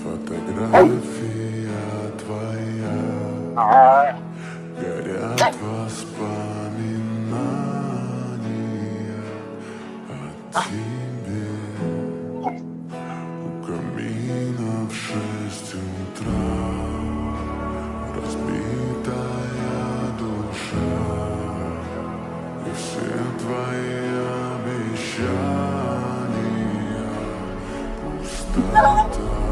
Фотография твоя, горят воспоминания о тебе. У камина в 6 утра разбитая душа, и все твои обещания пустота.